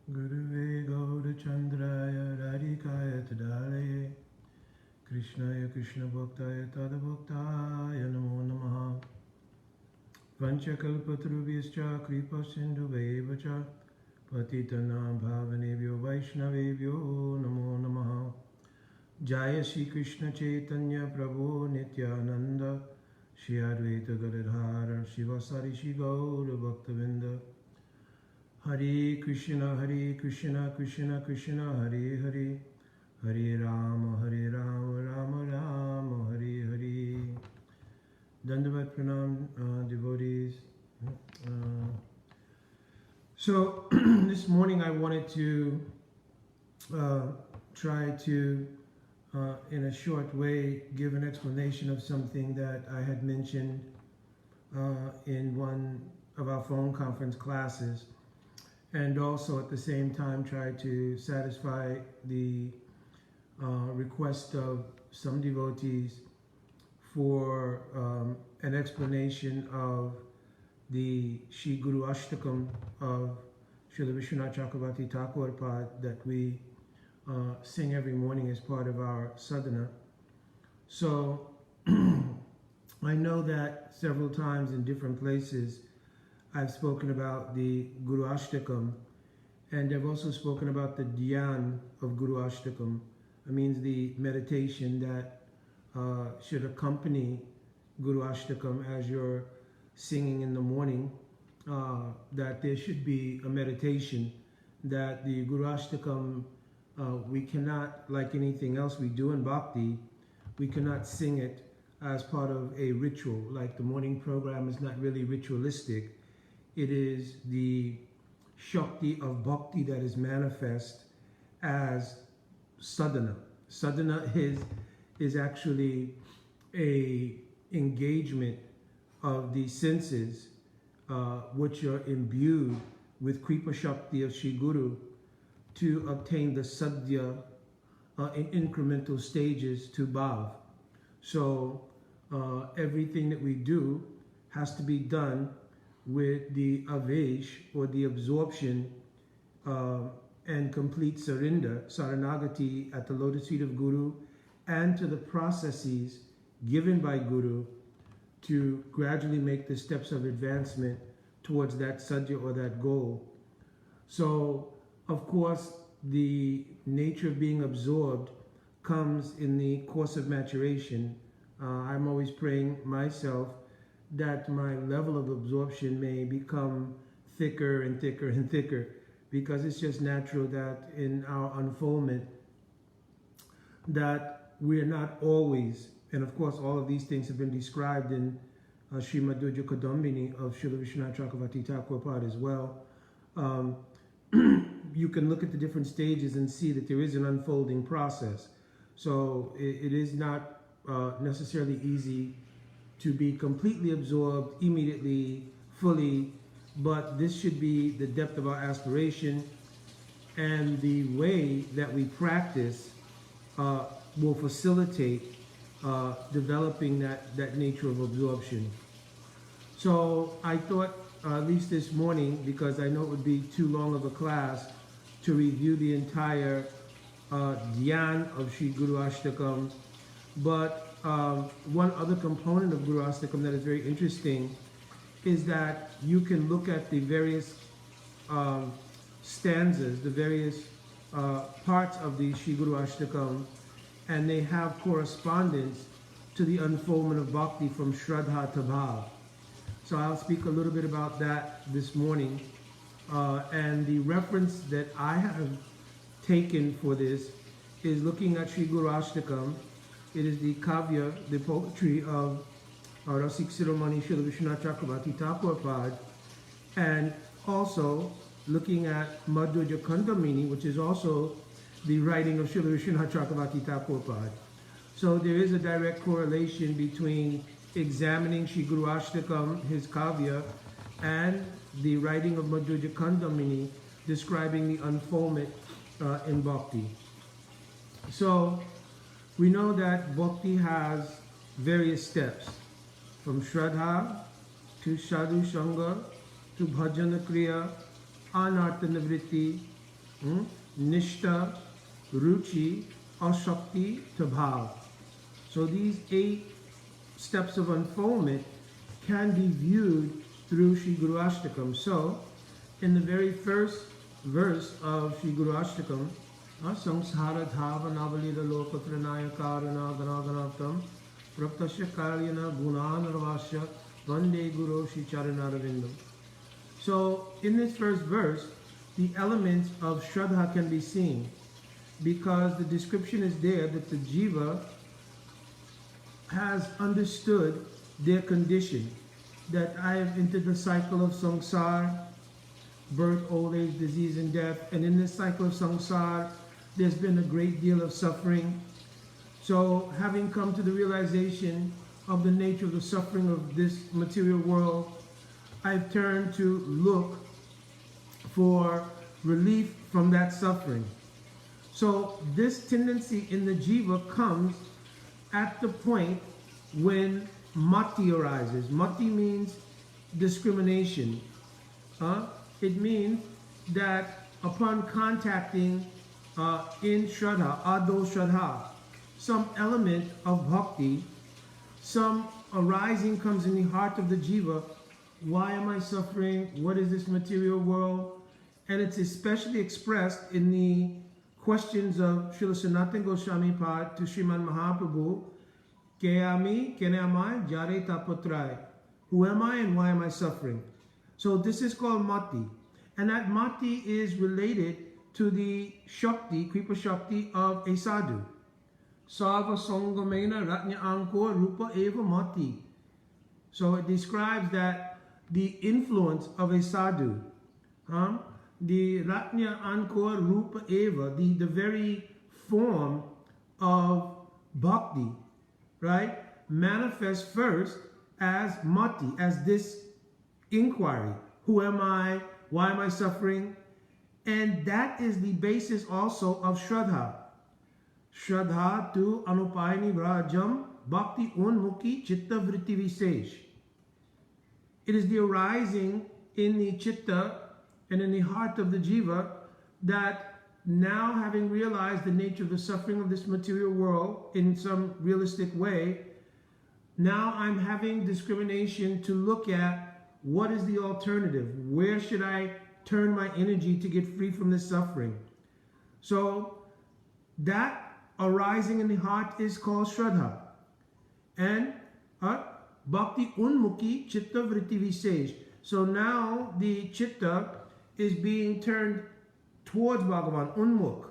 Guruve Gaurachandraya Radhikaya Tadalaye Krishnaya Krishna Bhaktaya Tadabhaktaya Namo Namaha Vanchakalpatarubhyascha Kripa Sindhuvevacha Patitanam Bhavanebhyo Vaishnavebhyo Namo Namaha Jaya Shri Krishna Chaitanya Prabhu Nityananda Shri Advaita Gadadhara Shivasari Shri Gaura Bhaktavinda Hare Krishna Krishna Krishna Hare Hare Hare Rama Rama Rama Hare Hare. Dandavat Pranam, devotees. So this morning I wanted to try to, in a short way, give an explanation of something that I had mentioned in one of our phone conference classes, and also at the same time try to satisfy the request of some devotees for an explanation of the Shri Guru Ashtakam of Srila Vishwanath Chakravarti Thakur Pad that we sing every morning as part of our sadhana. So I know that several times in different places I've spoken about the Guru Ashtakam, and I've also spoken about the dhyan of Guru Ashtakam. It means the meditation that should accompany Guru Ashtakam as you're singing in the morning, that there should be a meditation, that the Guru Ashtakam, we cannot, like anything else we do in bhakti, we cannot sing it as part of a ritual. Like the morning program is not really ritualistic. It is the Shakti of bhakti that is manifest as sadhana. Sadhana is actually a engagement of the senses which are imbued with Kripa Shakti of Shri Guru to obtain the sadhya in incremental stages to bhav. So everything that we do has to be done with the avesh, or the absorption and complete surrender, saranagati, at the lotus feet of Guru, and to the processes given by Guru to gradually make the steps of advancement towards that sadhya or that goal. So, of course, the nature of being absorbed comes in the course of maturation. I'm always praying myself that my level of absorption may become thicker and thicker and thicker, because it's just natural that in our unfoldment that we're not always, and of course all of these things have been described in Srimad Durja Kadambini of Srila Vishwanath Chakravarti Thakur Pad as well. You can look at the different stages and see that there is an unfolding process. So it is not necessarily easy to be completely absorbed immediately, fully, but this should be the depth of our aspiration, and the way that we practice will facilitate developing that nature of absorption. So I thought, at least this morning, because I know it would be too long of a class to review the entire dhyan of Sri Guru Ashtakam, but one other component of Guru Ashtakam that is very interesting is that you can look at the various stanzas, the various parts of the Sri Guru Ashtakam, and they have correspondence to the unfoldment of bhakti from Shraddha to Bhav. So I'll speak a little bit about that this morning. And the reference that I have taken for this is looking at Sri Guru Ashtakam. It is the kavya, the poetry of Rasik Siromani Srila Vishwanath Chakravarti Thakur Pad, and also looking at Madhurya Kandamini, which is also the writing of Srila Vishwanath Chakravarti Thakur Pad. So there is a direct correlation between examining Sri Guru Ashtakam, his kavya, and the writing of Madhurya Kandamini describing the unfoldment in bhakti. So we know that bhakti has various steps, from Shraddha to Sadhu Sangha to Bhajana Kriya, Anartha Nivritti, Nishta, Ruchi, or Shakti to Bhav. So these 8 steps of unfoldment can be viewed through Sri Guru Ashtakam. So, in the very first verse of Sri Guru Ashtakam, Samsara Dhava Navalida Lokatranaya Karana Ganaganatam Praptasya Kalyana Gunanaravasya Vande Guru Shri Charanarvindam. So, in this first verse, the elements of Shraddha can be seen because the description is there that the Jiva has understood their condition, that I have entered the cycle of samsara, birth, old age, disease, and death, and in this cycle of samsara, there's been a great deal of suffering. So, having come to the realization of the nature of the suffering of this material world, I've turned to look for relief from that suffering. So, this tendency in the jiva comes at the point when mati arises. Mati means discrimination. It means that upon contacting in Shraddha, Ado Shraddha, some element of bhakti, some arising comes in the heart of the jiva. Why am I suffering? What is this material world? And it's especially expressed in the questions of Srila Sanatana Goswami Pad to Sriman Mahaprabhu. Keami, Kenamai, Jare Tapotrai. Who am I and why am I suffering? So this is called Mati. And that Mati is related to the Shakti, Kripa Shakti of a sadhu. Sava Songamena Ratnya Ankor Rupa Eva Mati. So it describes that the influence of a sadhu, the Ratnya Ankor Rupa Eva, the very form of bhakti, right, manifests first as mati, as this inquiry. Who am I? Why am I suffering? And that is the basis also of Shraddha. Shraddha tu anupayani vrajam bhakti unmukhi chitta vritti visesh. It is the arising in the chitta and in the heart of the jiva that now, having realized the nature of the suffering of this material world in some realistic way, now I'm having discrimination to look at what is the alternative. Where should I turn my energy to get free from this suffering? So that arising in the heart is called Shraddha. And Bhakti Unmukhi Chitta Vritti Visesh. So now the Chitta is being turned towards Bhagavan, Unmukh,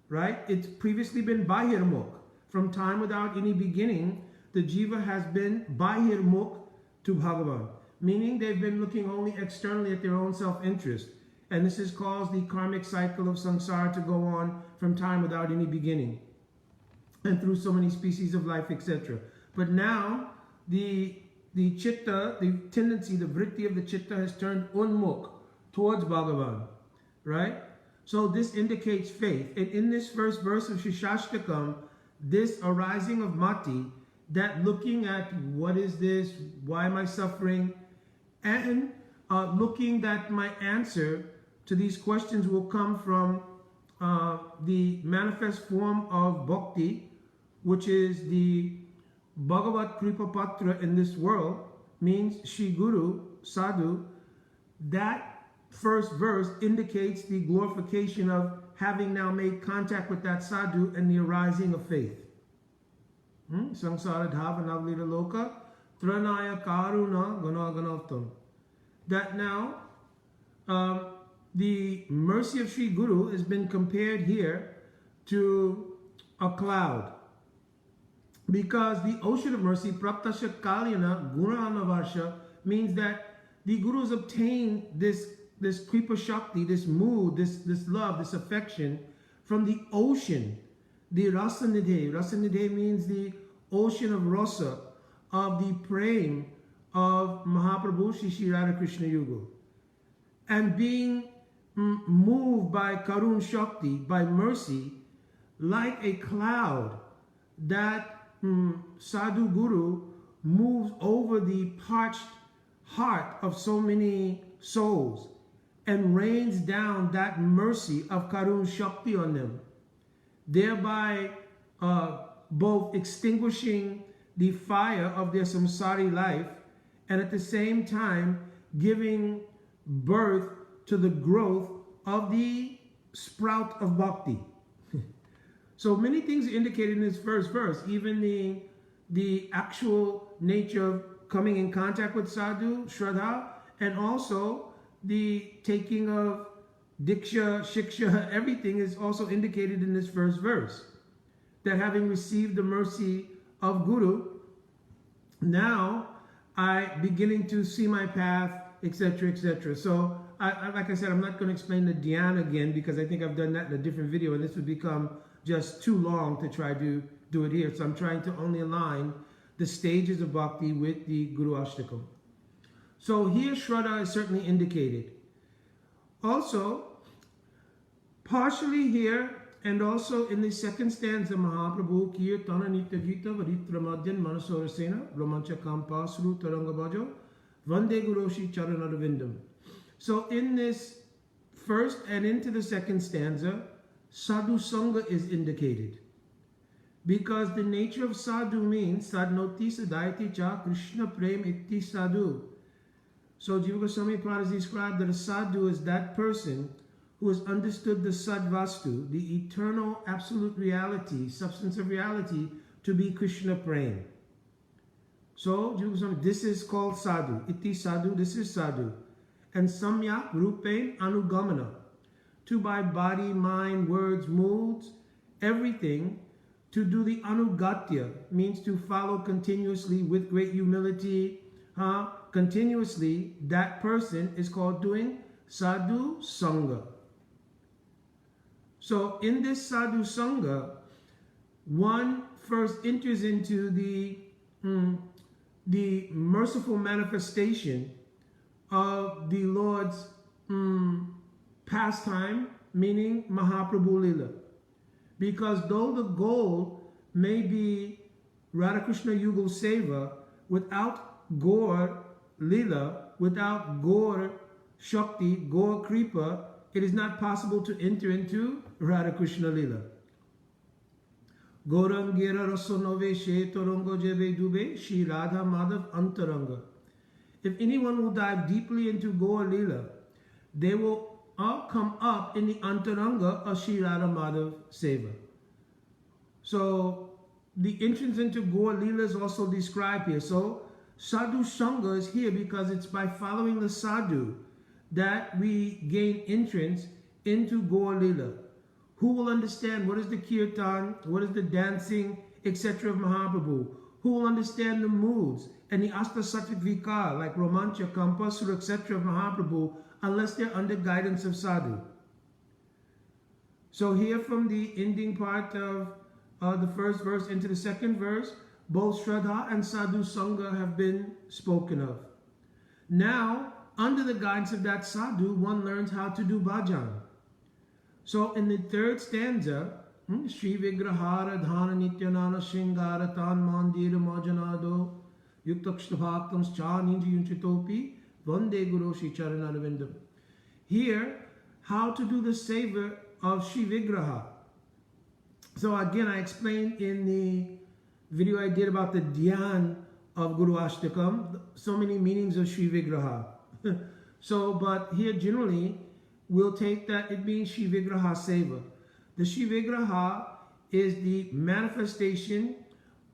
right? It's previously been Bahirmukh. From time without any beginning, the Jiva has been Bahirmukh to Bhagavan, meaning they've been looking only externally at their own self-interest. And this has caused the karmic cycle of samsara to go on from time without any beginning and through so many species of life, etc. But now the chitta, the tendency, the vritti of the chitta has turned unmukh towards Bhagavan, right? So this indicates faith. And in this first verse of Shishashtakam, this arising of mati, that looking at what is this, why am I suffering, and looking that my answer to these questions will come from the manifest form of bhakti, which is the Bhagavat Kripa Patra in this world, means Shri Guru, Sadhu. That first verse indicates the glorification of having now made contact with that sadhu and the arising of faith. Samsara dhava navlita loka tranaya karuna ganaganavtam. That now the mercy of Sri Guru has been compared here to a cloud, because the ocean of mercy, praptasya kalyana gunanavasya, means that the Guru has obtained this Kripa Shakti, this mood, this love, this affection from the ocean, the Rasanidhe. Rasanidhe means the ocean of rasa, of the prem of Mahaprabhu Shri Radha Krishna Yugal. And being moved by Karun Shakti, by mercy, like a cloud, that Sadhu Guru moves over the parched heart of so many souls and rains down that mercy of Karun Shakti on them, thereby both extinguishing the fire of their samsari life and at the same time giving birth to the growth of the sprout of bhakti. So many things are indicated in this first verse, even the actual nature of coming in contact with sadhu, shraddha, and also the taking of diksha, shiksha, everything is also indicated in this first verse. That having received the mercy of Guru, now I beginning to see my path, etc., etc. So, like I said, I'm not going to explain the dhyana again because I think I've done that in a different video, and this would become just too long to try to do it here. So I'm trying to only align the stages of bhakti with the Guru Ashtakam. So here Shraddha is certainly indicated. Also, partially here and also in the second stanza, Mahaprabhu Kirtana Nitya Gita Varitra Madhyan Manasorasena Romancha Kampa Sru Taranga Bhajo Vande Guroshi Charanarvindam. So in this first and into the second stanza, Sadhu Sangha is indicated. Because the nature of sadhu means sadnoti sadayati cha Krishna prem itti sadhu. So Jiva Goswami Prabhupada has described that a sadhu is that person who has understood the sadvastu, the eternal absolute reality, substance of reality, to be Krishna prem. So Jiva Goswami, this is called sadhu. Itti sadhu, this is sadhu. And samyak rupain anugamana. To by body, mind, words, moods, everything, to do the anugatya, means to follow continuously with great humility, continuously, that person is called doing sadhu sangha. So in this sadhu sangha, one first enters into the merciful manifestation of the Lord's pastime, meaning Mahaprabhu Lila. Because though the goal may be Radhakrishna Yugal Seva, without Gaur Lila, without Gaur Shakti, Gaur Kripa, it is not possible to enter into Radhakrishna Lila. Gaurangira Rasonove Shetorango Jebe Dube Shri Radha Madhav Antaranga. If anyone will dive deeply into Gaur Lila, they will all come up in the Antaranga of Shri Radha Madhav Seva. So the entrance into Gaur Lila is also described here. So Sadhu Sangha is here because it's by following the sadhu that we gain entrance into Gaur Lila. Who will understand what is the kirtan, what is the dancing, etc. of Mahaprabhu? Who will understand the moods and the Asta Sattvic Vikar like Romancha, Kampasura, etc. of Mahaprabhu unless they're under guidance of sadhu? So here from the ending part of the first verse into the second verse, both Shraddha and Sadhu Sangha have been spoken of. Now, under the guidance of that sadhu, one learns how to do bhajan. So in the third stanza, Shri Vigrahara Dhana Nityanana Shingara Tan Mandira Majanado Yuktakshtabhaktams Cha Ninja Yunchitopi Vande Guru Shri Charanarvindam. Here, how to do the savor of Shri Vigraha. So again, I explained in the video I did about the dhyan of Guru Ashtakam, so many meanings of Shri Vigraha. So, but here generally, we'll take that it means Shri Vigraha Seva. The Shri Vigraha is the manifestation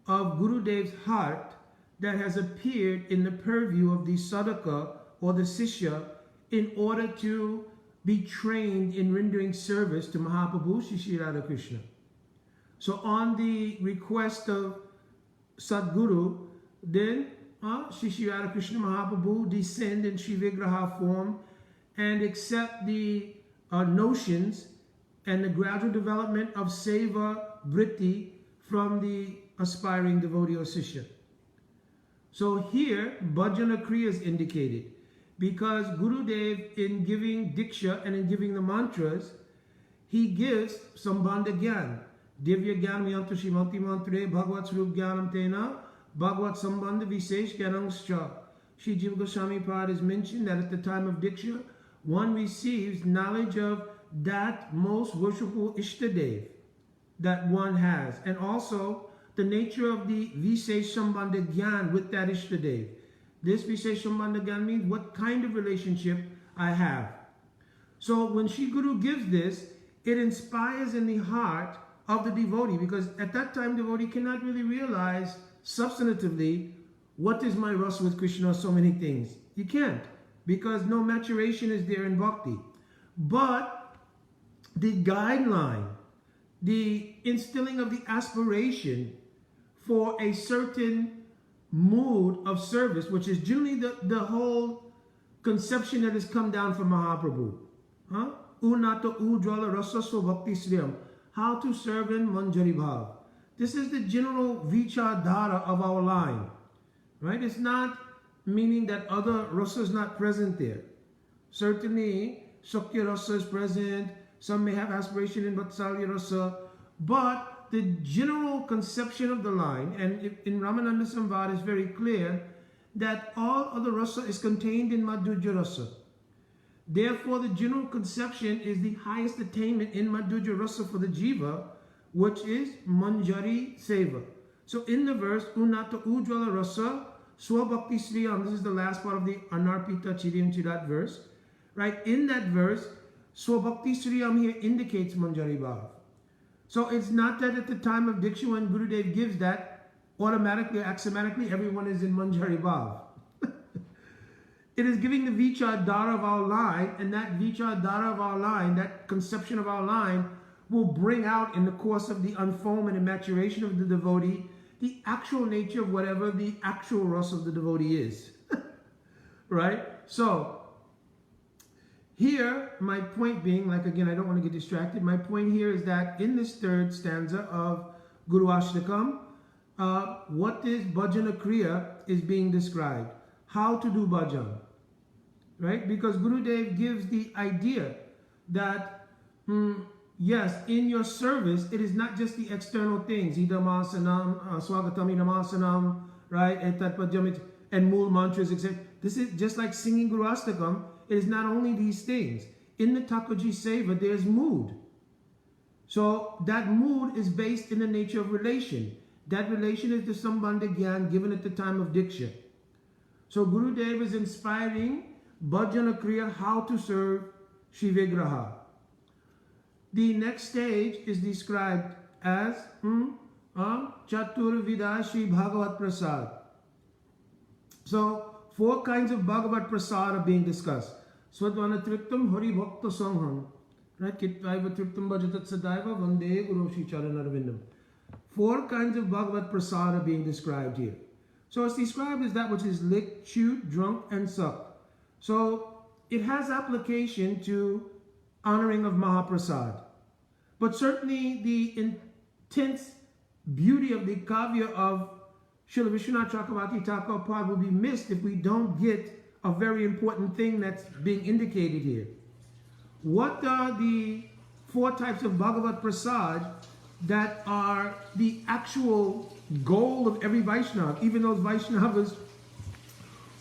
of Gurudev's heart that has appeared in the purview of the sadhaka or the sishya in order to be trained in rendering service to Mahaprabhu Shri Radhakrishna. So on the request of Sadguru, then Shri Radhakrishna Mahaprabhu descend in Shri Vigraha form and accept the notions and the gradual development of Seva Vritti from the aspiring devotee or Sishya. So here, Bhajana Kriya is indicated because Gurudev, in giving Diksha and in giving the mantras, he gives Sambandha Gyan. Divya Gyan Vyantu Shrimanti Mantre Bhagavad Swarup Gyanam Tena Bhagavad Sambandha Visesh Gyanangscha. Shri Jiva Goswami Prabhupada has mentioned that at the time of Diksha, one receives knowledge of that most worshipful Ishtadev that one has, and also the nature of the Visesh Sambandha Gyan with that Ishtadev. This Visesh Sambandha Gyan means what kind of relationship I have. So when Shri Guru gives this, it inspires in the heart of the devotee, because at that time the devotee cannot really realize substantively what is my rasa with Krishna or so many things. You can't, because no maturation is there in bhakti. But the guideline, the instilling of the aspiration for a certain mood of service, which is generally the whole conception that has come down from Mahaprabhu. Unata Ujwala Rasasva Bhakti Sriyam. How to serve in Manjari Bhav. This is the general vichardhara of our line. Right? It's not meaning that other rasa is not present there. Certainly, Shakya rasa is present. Some may have aspiration in Vatsalya rasa. But the general conception of the line, and in Ramananda Samvad is very clear, that all other rasa is contained in Madhurya rasa. Therefore, the general conception is the highest attainment in Madhurya rasa for the jiva, which is Manjari Seva. So in the verse, Unata Ujwala Rasa, Swabhakti Sriyam, this is the last part of the Anarpita Chirim Chirat verse. Right? In that verse, Swabhakti Sriyam here indicates Manjari Bhav. So it's not that at the time of Diksha, when Gurudev gives that, automatically, axiomatically, everyone is in Manjari Bhav. It is giving the vichardhara of our line, and that vichardhara of our line, that conception of our line, will bring out in the course of the unfoldment and maturation of the devotee the actual nature of whatever the actual rasa of the devotee is. Right? So, here, my point being, like again, I don't want to get distracted. My point here is that in this third stanza of Guru Ashtakam, what is bhajana kriya is being described. How to do bhajan. Right? Because Gurudev gives the idea that, yes, in your service, it is not just the external things, idamasanam, swagatam idamasanam, right, and mool mantras, etc. This is just like singing Guru Astakam. It is not only these things. In the Thakurji Seva, there's mood. So that mood is based in the nature of relation. That relation is the Sambandha Gyan given at the time of Diksha. So Gurudev is inspiring bhajana kriya, how to serve Shri Vigraha. The next stage is described as Chatur Vida Shri Bhagavat Prasad. So 4 kinds of Bhagavat Prasad are being discussed. Swadvana Triptam Hari Bhakta Sangham. Right? Kitvaiva Triptam Bhajatat Sadaiva Vande Guru Shri Charanarvindam. 4 kinds of Bhagavat Prasad are being described here. So it's described as that which is licked, chewed, drunk, and sucked. So it has application to honoring of Mahaprasad. But certainly the intense beauty of the kavya of Srila Vishwanath Chakravarti Thakur Pad will be missed if we don't get a very important thing that's being indicated here. What are the 4 types of Bhagavat Prasad that are the actual goal of every Vaishnava, even those Vaishnavas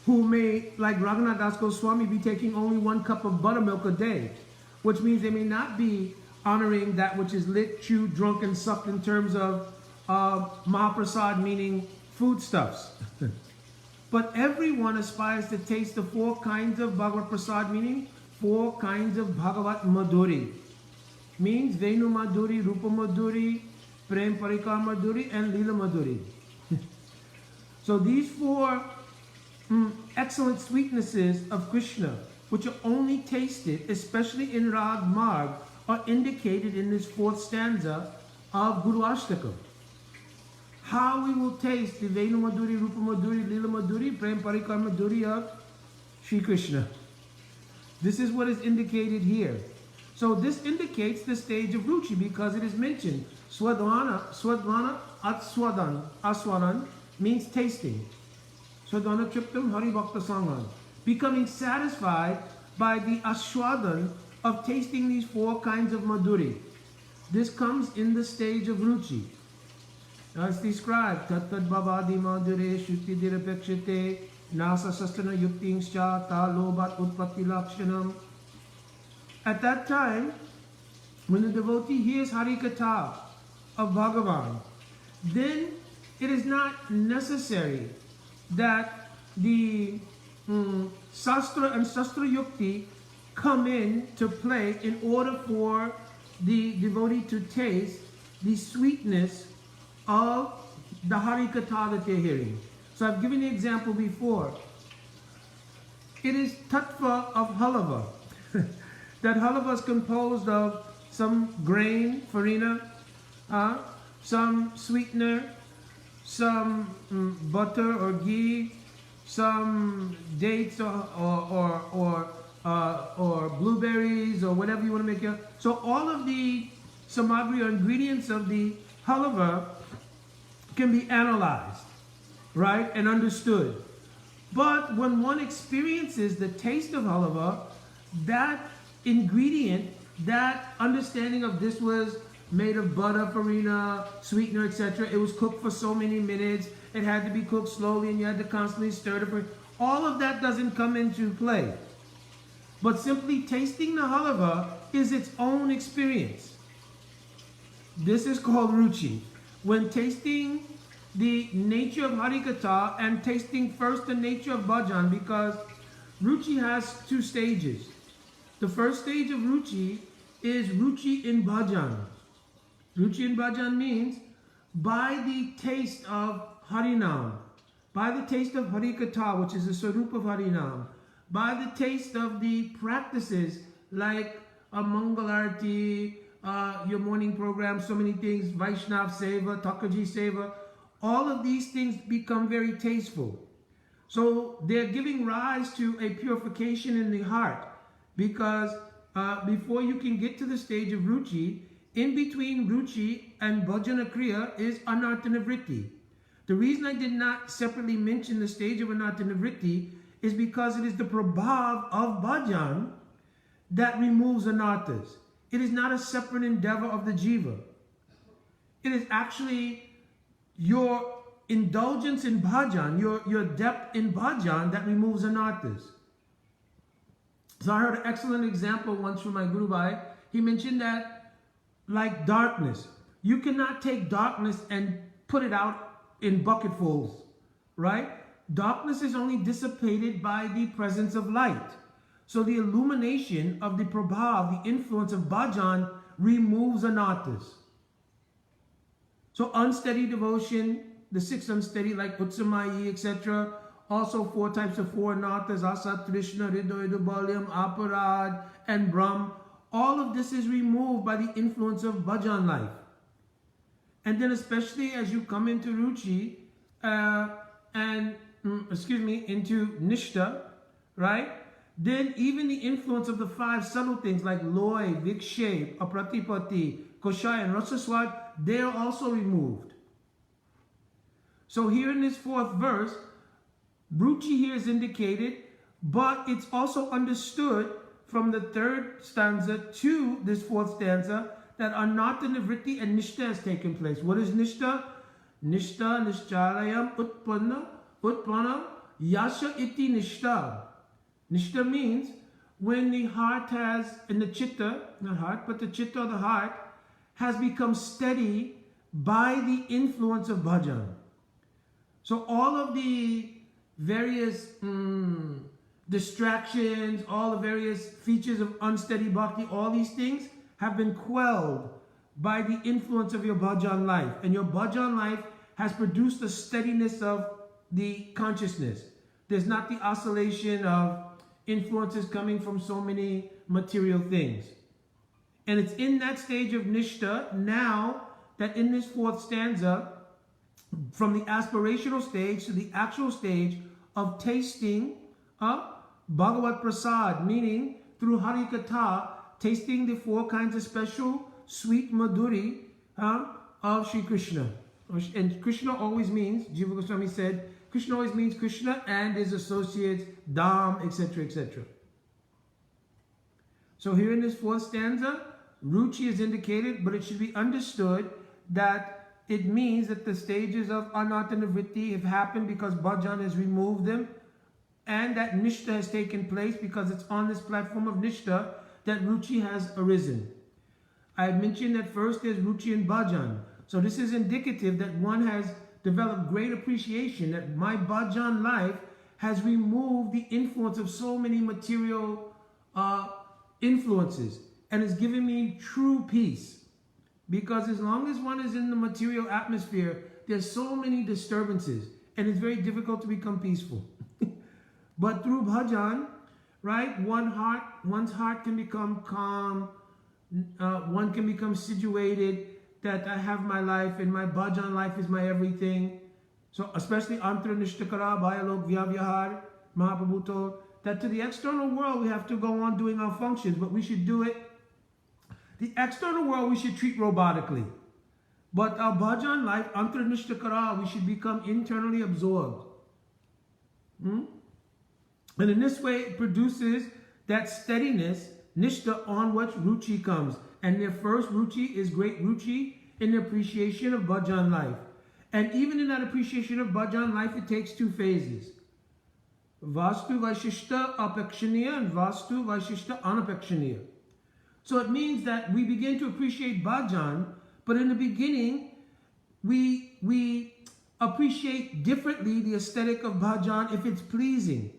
who may, like Raghunath Das Goswami, be taking only 1 cup of buttermilk a day, which means they may not be honoring that which is lit, chewed, drunk, and sucked in terms of Mahaprasad, meaning foodstuffs. But everyone aspires to taste the 4 kinds of Bhagavat Prasad, meaning 4 kinds of Bhagavat Madhuri. Means Venu Madhuri, Rupa Madhuri, Prem Parikar Madhuri, and Lila Madhuri. So these 4 excellent sweetnesses of Krishna, which are only tasted, especially in Rag Marg, are indicated in this 4th stanza of Guru Ashtakam. How we will taste the Venu Madhuri, Rupa Madhuri, Lila Madhuri, Prem Parikar Madhuri of Shri Krishna. This is what is indicated here. So this indicates the stage of Ruchi, because it is mentioned. Swadvana, Aswadan means tasting. Swadvana Triptam Hari Bhakta Sanghan. Becoming satisfied by the Aswadan of tasting these 4 kinds of Madhuri. This comes in the stage of Ruchi. As described, Tattad Bhavadi Madhure Shuti Dirapekshite Nasa Sastana Yuktingscha Ta Lobat Utpatti Lakshanam At that time, when the devotee hears Harikatha of Bhagavan, then it is not necessary that the Sastra and Sastra Yukti come in to play in order for the devotee to taste the sweetness of the Harikatha that they're hearing. So I've given the example before. It is tattva of halava. That halava is composed of some grain, farina, some sweetener, some butter or ghee, some dates or blueberries or whatever you want to make it. So all of the samagri or ingredients of the halava can be analyzed, right, and understood. But when one experiences the taste of halava, that ingredient, that understanding of this was made of butter, farina, sweetener, etc. It was cooked for so many minutes. It had to be cooked slowly and you had to constantly stir it. All of that doesn't come into play. But simply tasting the halava is its own experience. This is called ruchi. When tasting the nature of Harikatha and tasting first the nature of bhajan, because ruchi has two stages. The first stage of ruchi is ruchi in bhajan. Ruchi in bhajan means by the taste of Harinam, by the taste of Harikatha, which is the Sarup of Harinam, by the taste of the practices like a Mangalarti, your morning program, so many things, Vaishnav Seva, Takaji Seva, all of these things become very tasteful. So they're giving rise to a purification in the heart, because before you can get to the stage of ruchi, in between ruchi and bhajana kriya is anartanavritti. The reason I did not separately mention the stage of anartanavritti is because it is the prabhav of bhajan that removes anarthas. It is not a separate endeavor of the jiva. It is actually your indulgence in bhajan, your depth in bhajan that removes anarthas. So I heard an excellent example once from my Guru Bhai. He mentioned that like darkness, you cannot take darkness and put it out in bucketfuls, right? Darkness is only dissipated by the presence of light. So the illumination of the prabhav, the influence of bhajan, removes anarthas. So unsteady devotion, the six unsteady like Utsamayi, etc. Also 4 types of 4 anarthas, Asat, Trishna, Hridoy, Balyam, Aparad, and Brahm. All of this is removed by the influence of bhajan life. And then especially as you come into ruchi into nishta, right? Then even the influence of the 5 subtle things like loy, vikshev, apratipati, koshai, and rasaswad, they are also removed. So here in this 4th verse, ruchi here is indicated, but it's also understood from the 3rd stanza to this 4th stanza that anartha nivritti and nishta has taken place. What is nishta? Nishta nishchalayam utpanna yasha iti nishta. Nishta means when the heart has, in the chitta, not heart, but the chitta of the heart has become steady by the influence of bhajan. So all of the various distractions, all the various features of unsteady bhakti, all these things have been quelled by the influence of your bhajan life. And your bhajan life has produced the steadiness of the consciousness. There's not the oscillation of influences coming from so many material things. And it's in that stage of nishta now that in this 4th stanza, from the aspirational stage to the actual stage of tasting Bhagavat Prasad, meaning through Harikatha, tasting the 4 kinds of special sweet madhuri of Sri Krishna. And Krishna always means, Jiva Goswami said, Krishna always means Krishna and his associates, Dham, etc., etc. So here in this 4th stanza, ruchi is indicated, but it should be understood that it means that the stages of anartha nivritti have happened because bhajan has removed them, and that nishta has taken place because it's on this platform of nishta that ruchi has arisen. I mentioned that first there's ruchi in bhajan. So this is indicative that one has developed great appreciation, that my bhajan life has removed the influence of so many material influences and is giving me true peace. Because as long as one is in the material atmosphere, there's so many disturbances and it's very difficult to become peaceful. But through bhajan, right, one's heart can become calm, one can become situated, that I have my life and my bhajan life is my everything. So especially Antra Nishtakara, Bhayalok, Vyavyahar, Mahaprabhu told that to the external world we have to go on doing our functions, but we should do it. The external world we should treat robotically. But our bhajan life, Antra Nishtakara, we should become internally absorbed. And in this way it produces that steadiness, nishta, on which ruchi comes. And their first ruchi is great ruchi in the appreciation of bhajan life. And even in that appreciation of bhajan life, it takes two phases. Vastu Vaishishta Apekshaniya and Vastu Vaishishta Anapekshaniya. So it means that we begin to appreciate bhajan, but in the beginning, we appreciate differently the aesthetic of bhajan if it's pleasing.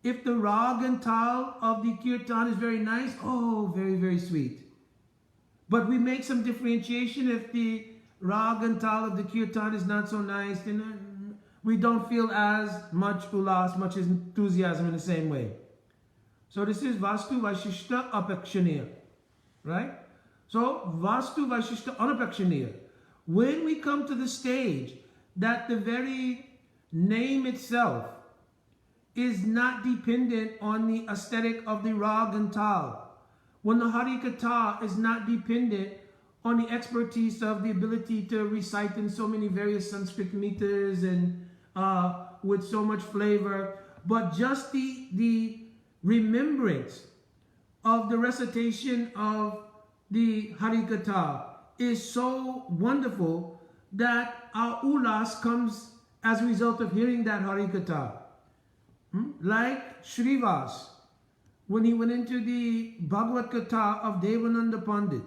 If the rag and tal of the kirtan is very nice, oh, very, very sweet. But we make some differentiation if the rag and tal of the kirtan is not so nice, then we don't feel as much ulas, much enthusiasm in the same way. So this is Vastu Vaishishta Apekshaniya, right? So Vastu Vaishishta Anapekshaniya. When we come to the stage that the very name itself is not dependent on the aesthetic of the rag and tal, when the Harikatha is not dependent on the expertise of the ability to recite in so many various Sanskrit meters and with so much flavor, but just the remembrance of the recitation of the Harikatha is so wonderful that our ulas comes as a result of hearing that Harikatha. Like Srivas, when he went into the Bhagavad Katha of Devananda Pandit,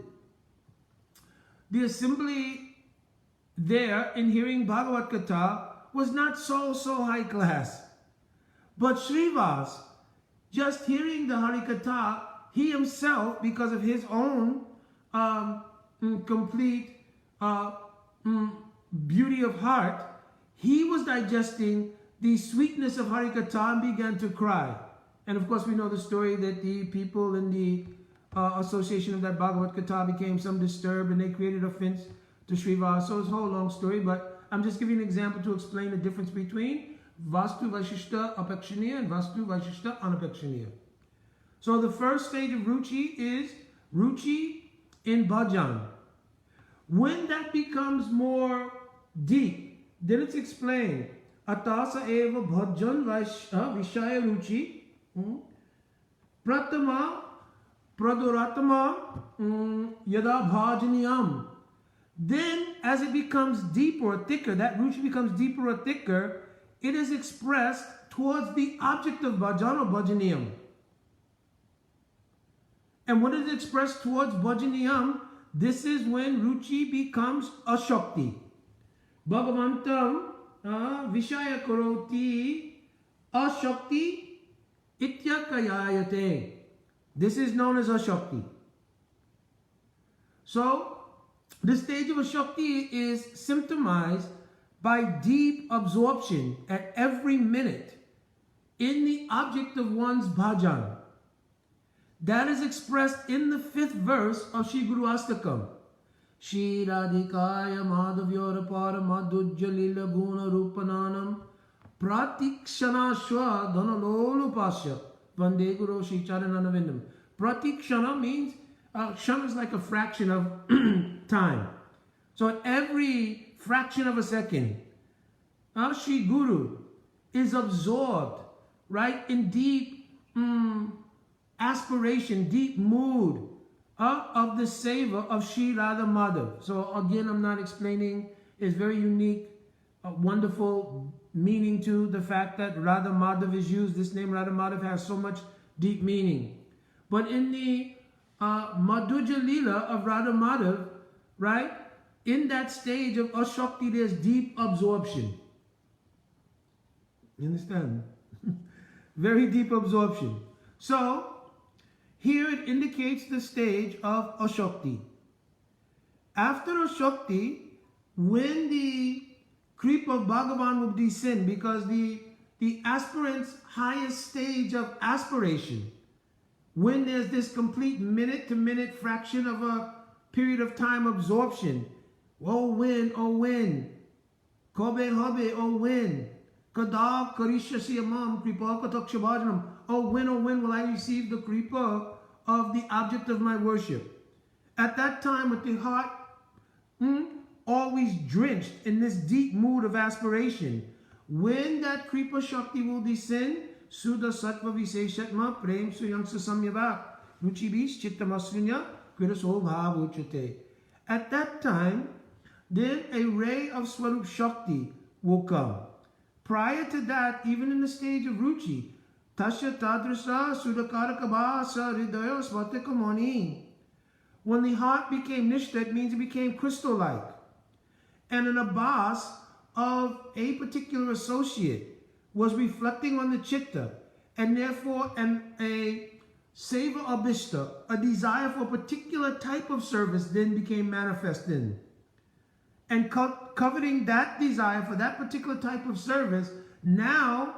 the assembly there in hearing Bhagavad Katha was not so high class. But Srivas, just hearing the Harikatha, he himself, because of his own complete beauty of heart, he was digesting the sweetness of Harikatha and began to cry. And of course we know the story that the people in the association of that Bhagavad Katha became some disturbed and they created offense to Srivas. So it's a whole long story, but I'm just giving an example to explain the difference between Vastu Vaishishta Apekshaniya and Vastu Vaishishta Anapekshaniya. So the first stage of ruchi is ruchi in bhajan. When that becomes more deep, then it's explained. Atasa eva bhajan vishaya ruchi pratama praduratama yada bhajaniyam. Then as it becomes deeper or thicker, that ruchi becomes deeper or thicker, it is expressed towards the object of bhajan or bhajaniyam. And when it is expressed towards bhajaniyam, this is when ruchi becomes ashakti. Bhagavantam vishaya karoti ashakti ityakayayate. This is known as ashakti. So, this stage of ashakti is symptomized by deep absorption at every minute in the object of one's bhajan. That is expressed in the 5th verse of Shri Guru Astakam. Shri Radhikaya Madhavyorapara Madhujjalila Guna Rupananam Pratikshana Shwa Dhanalolupasya Vande Guru Shri Charananavindam. Pratikshana means, shana is like a fraction of time. So at every fraction of a second, Shri Guru is absorbed, right, in deep aspiration, deep mood of the seva of Shri Radha Madhav. So again, I'm not explaining, it's very unique, wonderful meaning to the fact that Radha Madhav is used. This name Radha Madhav has so much deep meaning. But in the Madhuja Leela of Radha Madhav, right? In that stage of Ashakti, there's deep absorption. You understand? Very deep absorption. So, here it indicates the stage of Ashakti. After Ashakti, when the creep of Bhagavan will descend, because the aspirant's highest stage of aspiration, when there's this complete minute-to-minute fraction of a period of time absorption, oh when, Kobe Habe, oh when, Kada Karishasiyamam, Kripa Katakshabhajanam, oh when will I receive the Kripa of the object of my worship? At that time, with the heart always drenched in this deep mood of aspiration, when that Kripa Shakti will descend, Suda Sattva Viseshatma Prem Suyang Sasamyava Ruchibis Chittamasrinya Kiraso Bhavuchate. At that time, then a ray of Swarup Shakti will come. Prior to that, even in the stage of Ruchi, Tasya Tadrasa Sudakarakabasa Hridaya Svatakamani. When the heart became Nishta, it means it became crystal-like. And an Abbas of a particular associate was reflecting on the Chitta, and therefore a Seva Abhishta, a desire for a particular type of service, then became manifest in. And coveting that desire for that particular type of service, now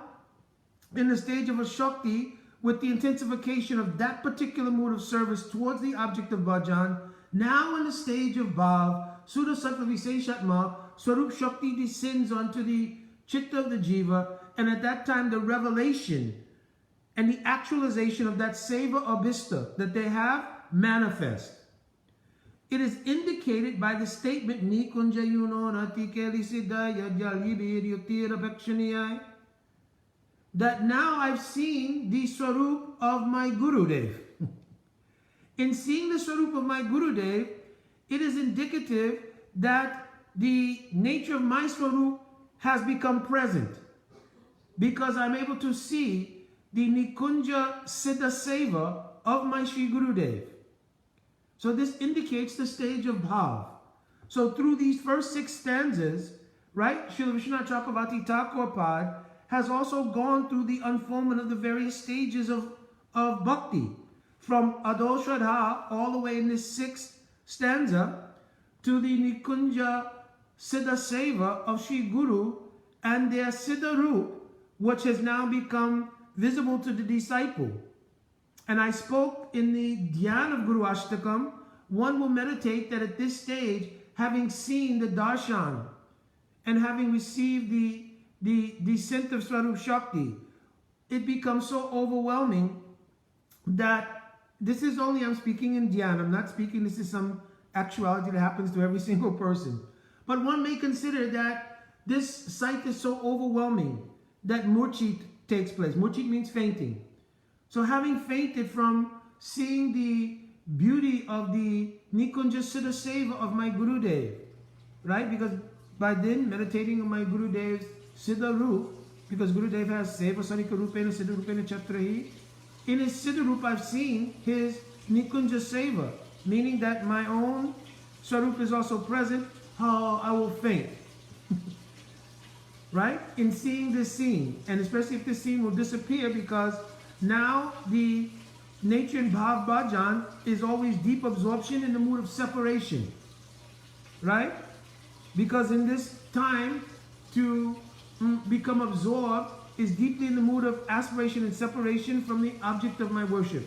in the stage of a Shakti, with the intensification of that particular mood of service towards the object of bhajan, now in the stage of Bhav, Suda Sattva Viseshatma, Swarup Shakti descends onto the Chitta of the Jiva, and at that time the revelation and the actualization of that Seva Abhista that they have manifest. It is indicated by the statement Nikunja Yuno Natikeli Siddhaya Jalibir Yutira Bhakshaniyai, that now I've seen the Swarup of my Gurudev. In seeing the Swarup of my Gurudev, it is indicative that the nature of my Swarup has become present, because I'm able to see the Nikunja Siddha Seva of my Sri Gurudev. So this indicates the stage of Bhav. So through these first 6 stanzas, right, Srila Vishwanath Chakravarti Thakur Pad has also gone through the unfoldment of the various stages of bhakti, from Ado Shraddha all the way in this 6th stanza to the Nikunja Siddha Seva of Sri Guru and their Siddha Roop, which has now become visible to the disciple. And I spoke in the Dhyan of Guru Ashtakam, one will meditate that at this stage, having seen the darshan and having received the descent of Swarup Shakti, it becomes so overwhelming that this is only, I'm speaking in Dhyan, I'm not speaking this is some actuality that happens to every single person. But one may consider that this sight is so overwhelming that murchit takes place. Murchit means fainting. So having fainted from seeing the beauty of the Nikunja Siddha Seva of my Gurudev, right? Because by then meditating on my Gurudev's Siddha Roop, because Gurudev has Seva Sarika Rupena Siddha Rupena Chatrahi, in his Siddha Roop I've seen his Nikunja Seva, meaning that my own Swarup is also present. Oh, I will faint. Right? In seeing this scene, and especially if this scene will disappear, because now the nature in Bhav Bhajan is always deep absorption in the mood of separation. Right? Because in this time to become absorbed is deeply in the mood of aspiration and separation from the object of my worship.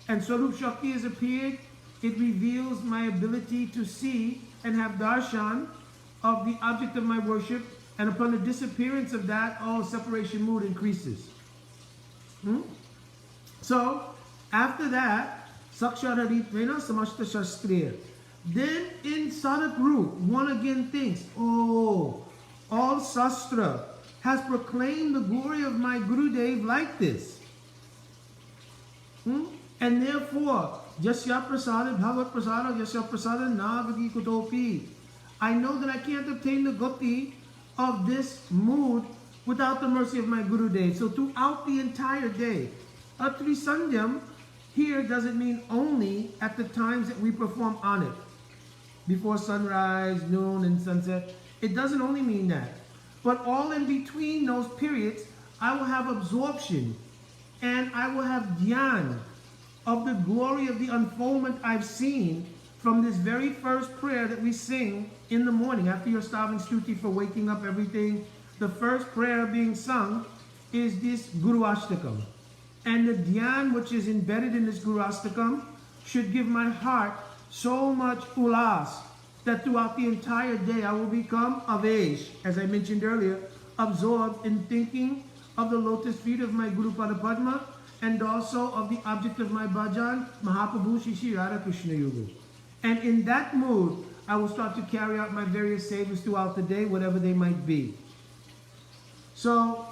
And Swarup Shakti has appeared. It reveals my ability to see and have darshan of the object of my worship, and upon the disappearance of that, all separation mood increases. So, after that, Sakshararitmena Samashta Shastriya. Then in Sadak Roop, one again thinks, oh, all Sastra has proclaimed the glory of my Gurudev like this. And therefore, Jasya Prasada, Bhagat Prasada, Jasya Prasada, Nagati Kutopi. I know that I can't obtain the gati of this mood without the mercy of my Gurudev. So throughout the entire day, Atri Sandhyam, here doesn't mean only at the times that we perform on it, before sunrise, noon, and sunset. It doesn't only mean that. But all in between those periods, I will have absorption and I will have dhyan of the glory of the unfoldment I've seen from this very first prayer that we sing in the morning after your Stavang Stuti for waking up everything. The first prayer being sung is this Guru Ashtakam. And the dhyan which is embedded in this Guru Ashtakam should give my heart so much ulas that throughout the entire day I will become avesh, as I mentioned earlier, absorbed in thinking of the lotus feet of my Guru Pada Padma and also of the object of my bhajan, Mahaprabhu Shri Radha Krishna Yugu. And in that mood, I will start to carry out my various savas throughout the day, whatever they might be. So,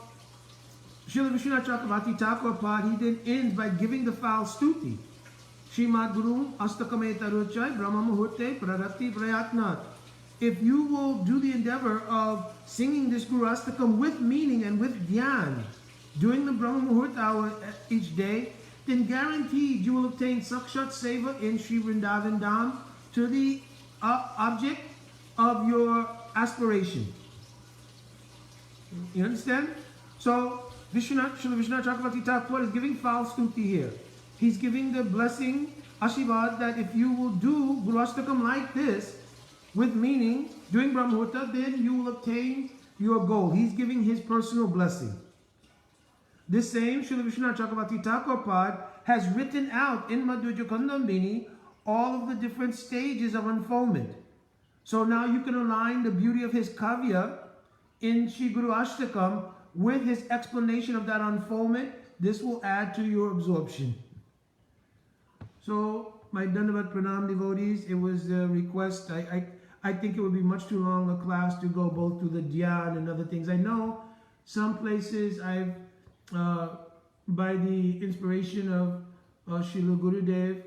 Srila Vishwanath Chakravarti Thakur Pad, he then ends by giving the foul stuti. Srimad Guru Astakame Taruchai Brahma Muhurte Prarati Prayatnat. If you will do the endeavor of singing this Guru Astakam with meaning and with dhyan during the Brahma Muhurt hour each day, then guaranteed you will obtain Sakshat Seva in Sri Vrindavan Dham to the object of your aspiration. You understand? So, Srila Vishwanath Chakravarti Thakur is giving foul stuti here. He's giving the blessing, Ashirvad, that if you will do Guru Ashtakam like this, with meaning, during Brahmahurta, then you will obtain your goal. He's giving his personal blessing. This same Srila Vishwanath Chakravarti Thakur Pad has written out in Madhurya Kandambini all of the different stages of unfoldment. So now you can align the beauty of his kavya in Sri Guru Ashtakam with his explanation of that unfoldment. This will add to your absorption. So, my Dandavat Pranam devotees, it was a request. I think it would be much too long a class to go both through the dhyan and other things. I know some places I've, by the inspiration of Srila Gurudev,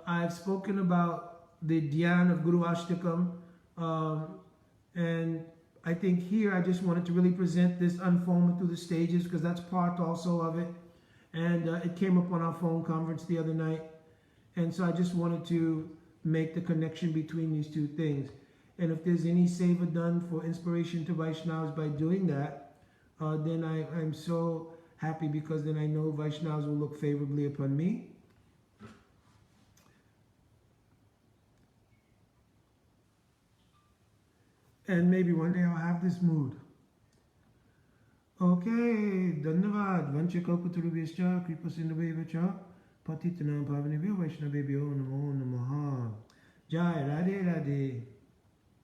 I've spoken about the dhyan of Guru Ashtakam. And I think here I just wanted to really present this unfoldment through the stages because that's part also of it. And it came up on our phone conference the other night. And so I just wanted to make the connection between these two things. And if there's any seva done for inspiration to Vaishnavas by doing that, then I'm so happy because then I know Vaishnavas will look favorably upon me. And maybe one day I'll have this mood. Okay, Dhanyavad, Vanchakalpatarubhyascha, Kripasindhavaivacha, Patitanam Pavanebhyo Vaishnavebhyo Namo Namaha. Jai Radhe Radhe.